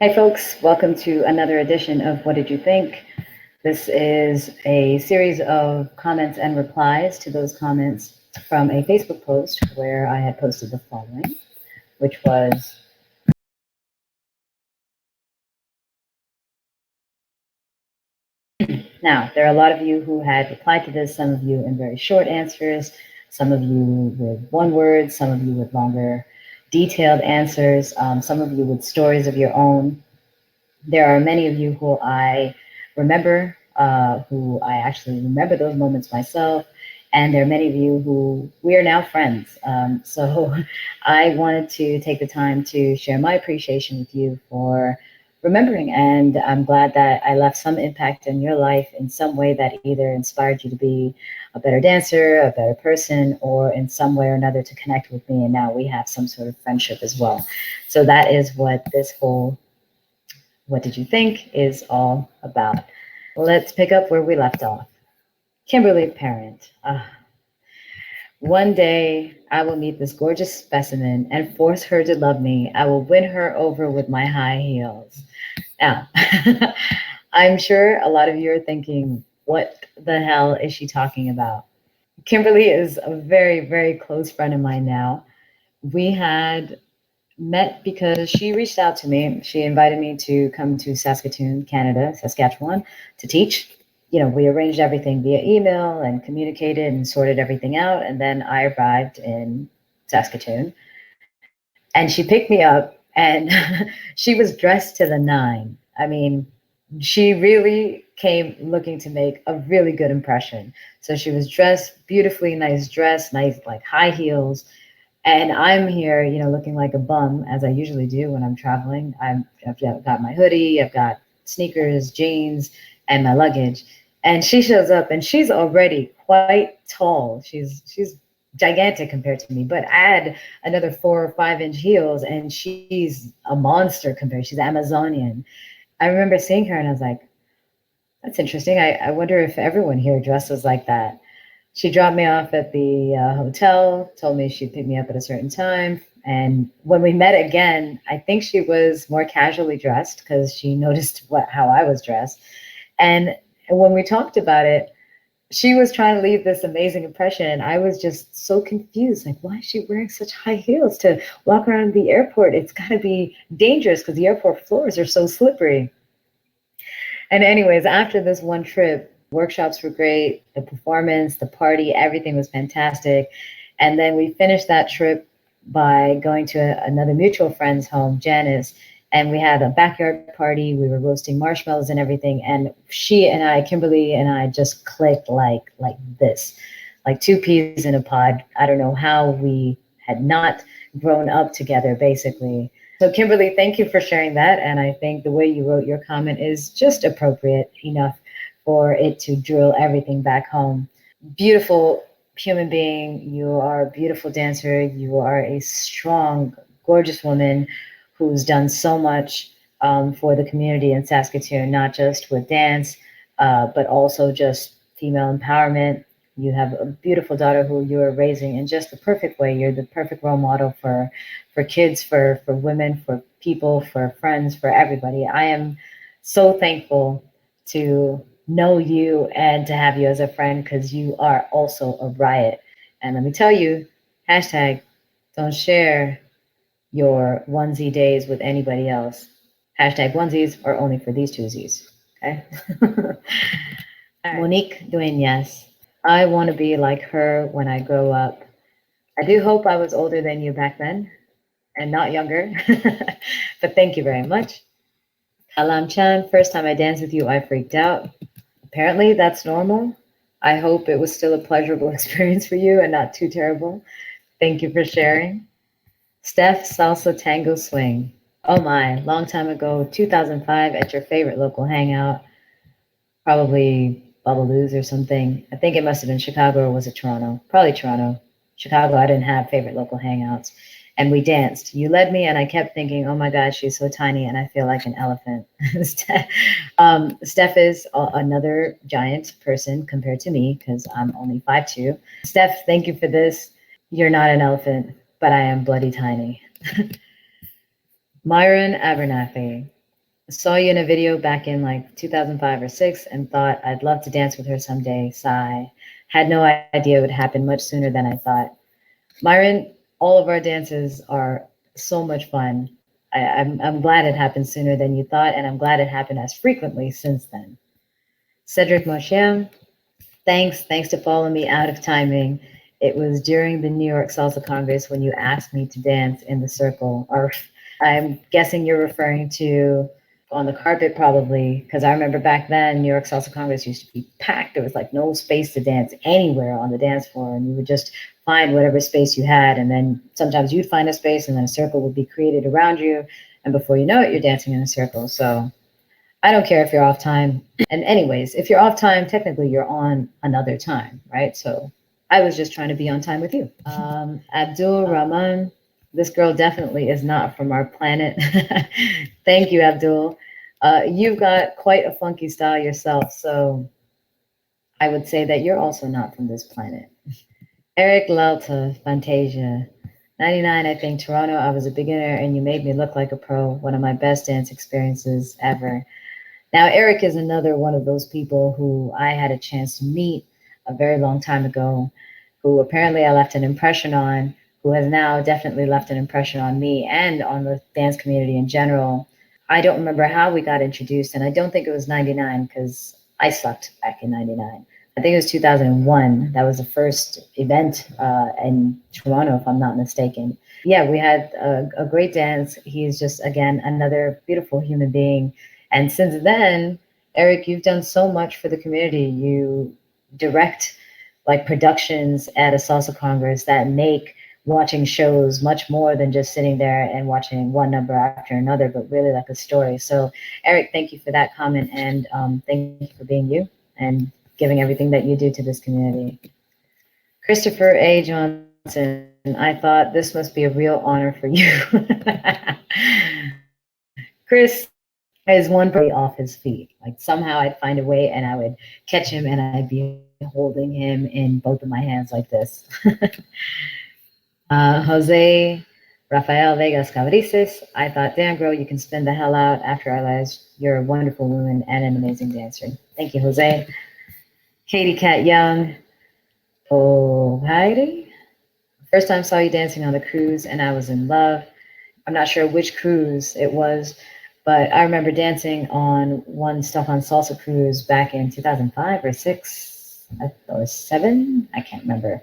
Hi, folks. Welcome to another edition of What Did You Think? This is a series of comments and replies to those comments from a Facebook post where I had posted the following, which was now, there are a lot of you who had replied to this, some of you in very short answers, some of you with one word, some of you with longer, detailed answers, some of you with stories of your own. There are many of you who I remember, who I actually remember those moments myself. And there are many of you who we are now friends. So I wanted to take the time to share my appreciation with you for remembering. And I'm glad that I left some impact in your life in some way that either inspired you to be a better dancer, a better person, or in some way or another to connect with me. And now we have some sort of friendship as well. So that is what this whole What Did You Think is all about. Let's pick up where we left off. Kimberly Parent. One day I will meet this gorgeous specimen and force her to love me. I will win her over with my high heels. Now, I'm sure a lot of you are thinking, what the hell is she talking about? Kimberly is a very, very close friend of mine now. We had met because she reached out to me. She invited me to come to Saskatoon, Canada, Saskatchewan, to teach. We arranged everything via email and communicated and sorted everything out. And then I arrived in Saskatoon and she picked me up and she was dressed to the nine. I mean, she really came looking to make a really good impression. So she was dressed beautifully, nice dress, nice like high heels, and I'm here, looking like a bum as I usually do when I'm traveling. I've got my hoodie, I've got sneakers, jeans, and my luggage. And she shows up, and she's already quite tall. She's gigantic compared to me, but add another 4 or 5 inch heels, and she's a monster compared. She's Amazonian. I remember seeing her, and I was like, "That's interesting. I wonder if everyone here dresses like that." She dropped me off at the hotel, told me she'd pick me up at a certain time. And when we met again, I think she was more casually dressed because she noticed how I was dressed. And when we talked about it, she was trying to leave this amazing impression. And I was just so confused. Like, why is she wearing such high heels to walk around the airport? It's got to be dangerous because the airport floors are so slippery. And anyways, after this one trip, workshops were great, the performance, the party, everything was fantastic. And then we finished that trip by going to another mutual friend's home, Janice, and we had a backyard party. We were roasting marshmallows and everything. And Kimberly and I just clicked like this, like two peas in a pod. I don't know how we had not grown up together, basically. So, Kimberly, thank you for sharing that. And I think the way you wrote your comment is just appropriate enough for it to drill everything back home. Beautiful human being. You are a beautiful dancer. You are a strong, gorgeous woman who's done so much for the community in Saskatoon, not just with dance, but also just female empowerment. You have a beautiful daughter who you are raising in just the perfect way. You're the perfect role model for kids, for women, for people, for friends, for everybody. I am so thankful to know you and to have you as a friend because you are also a riot. And let me tell you, hashtag don't share your onesie days with anybody else. Hashtag onesies are only for these twosies. Okay. Monique Duenas. I want to be like her when I grow up. I do hope I was older than you back then and not younger. But thank you very much. Lam Chan, first time I danced with you, I freaked out. Apparently, that's normal. I hope it was still a pleasurable experience for you and not too terrible. Thank you for sharing. Stef, Salsa, Tango, Swing. Oh my, long time ago, 2005 at your favorite local hangout, probably Bubbaloo's or something. I think it must have been Chicago or was it Toronto? Probably Toronto. Chicago, I didn't have favorite local hangouts. And we danced. You led me, and I kept thinking, oh my God, she's so tiny, and I feel like an elephant. Steph is another giant person compared to me because I'm only 5'2". Steph, thank you for this. You're not an elephant, but I am bloody tiny. Myron Abernathy. Saw you in a video back in like 2005 or 6 and thought I'd love to dance with her someday. Sigh. Had no idea it would happen much sooner than I thought. Myron, all of our dances are so much fun. I'm glad it happened sooner than you thought, and I'm glad it happened as frequently since then. Cedric Mauchien, thanks to follow me out of timing. It was during the New York Salsa Congress when you asked me to dance in the circle, or I'm guessing you're referring to on the carpet probably, because I remember back then New York Salsa Congress used to be packed. There was like no space to dance anywhere on the dance floor, and you would just find whatever space you had, and then sometimes you'd find a space, and then a circle would be created around you, and before you know it, you're dancing in a circle. So I don't care if you're off time. And anyways, if you're off time, technically you're on another time, right? So I was just trying to be on time with you. Abdul-rahman, this girl definitely is not from our planet. Thank you, Abdul. You've got quite a funky style yourself, so I would say that you're also not from this planet. Eric Lalta, Fantasia. 99, I think, Toronto, I was a beginner and you made me look like a pro. One of my best dance experiences ever. Now, Eric is another one of those people who I had a chance to meet a very long time ago, who apparently I left an impression on, who has now definitely left an impression on me and on the dance community in general. I don't remember how we got introduced, and I don't think it was 99 because I sucked back in 99. I think it was 2001. That was the first event in Toronto, if I'm not mistaken. Yeah, we had a great dance. He's just, again, another beautiful human being. And since then, Eric, you've done so much for the community. You direct like productions at a salsa congress that make watching shows much more than just sitting there and watching one number after another, but really like a story. So Eric, thank you for that comment, and thank you for being you and giving everything that you do to this community. Christopher A. Johnson, I thought this must be a real honor for you. Chris is one pretty off his feet. Like somehow I'd find a way and I would catch him and I'd be holding him in both of my hands like this. Jose Rafael Vegas Cabrices, I thought, damn girl, you can spin the hell out after I realized you're a wonderful woman and an amazing dancer. Thank you, Jose. Katy Cat Young, Boghairi. First time saw you dancing on the cruise and I was in love. I'm not sure which cruise it was, but I remember dancing on one Stuff on Salsa cruise back in 2005 or 6 or 7. I can't remember.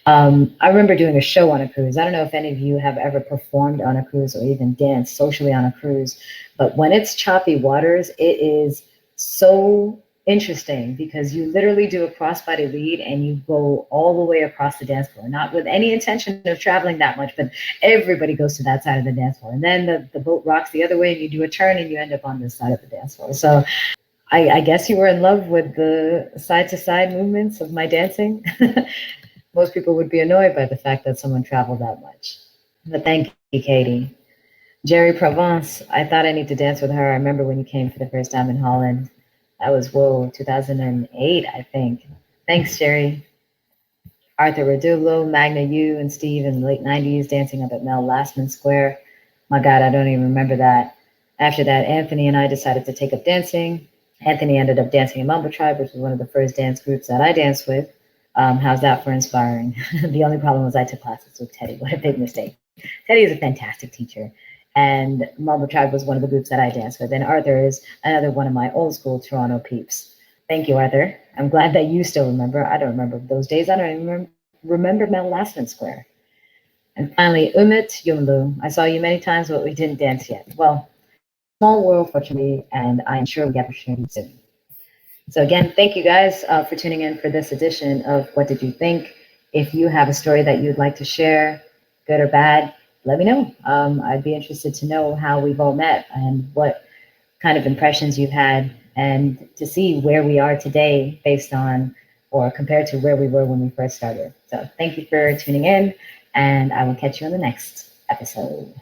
I remember doing a show on a cruise. I don't know if any of you have ever performed on a cruise or even danced socially on a cruise, but when it's choppy waters, it is so interesting because you literally do a crossbody lead and you go all the way across the dance floor, not with any intention of traveling that much, but everybody goes to that side of the dance floor. And then the boat rocks the other way and you do a turn and you end up on this side of the dance floor. So I guess you were in love with the side-to-side movements of my dancing. Most people would be annoyed by the fact that someone traveled that much. But thank you, Katy. Jerry Provence, I thought I need to dance with her. I remember when you came for the first time in Holland. That was, 2008, I think. Thanks, Jerry. Arthur Redublo, Magna, you and Steve in the late 90s dancing up at Mel Lastman Square. My God, I don't even remember that. After that, Anthony and I decided to take up dancing. Anthony ended up dancing in Mambo Tribe, which was one of the first dance groups that I danced with. How's that for inspiring? The only problem was I took classes with Teddy. What a big mistake. Teddy is a fantastic teacher. And Mambo Tribe was one of the groups that I danced with. And Arthur is another one of my old school Toronto peeps. Thank you, Arthur. I'm glad that you still remember. I don't remember those days. I don't even remember Mel Lastman Square. And finally, Umit Yumlu. I saw you many times, but we didn't dance yet. Well, small world, fortunately, and I'm sure we'll get the opportunity soon. So again, thank you guys for tuning in for this edition of What Did You Think? If you have a story that you'd like to share, good or bad, let me know. I'd be interested to know how we've all met and what kind of impressions you've had, and to see where we are today based on or compared to where we were when we first started. So thank you for tuning in, and I will catch you on the next episode.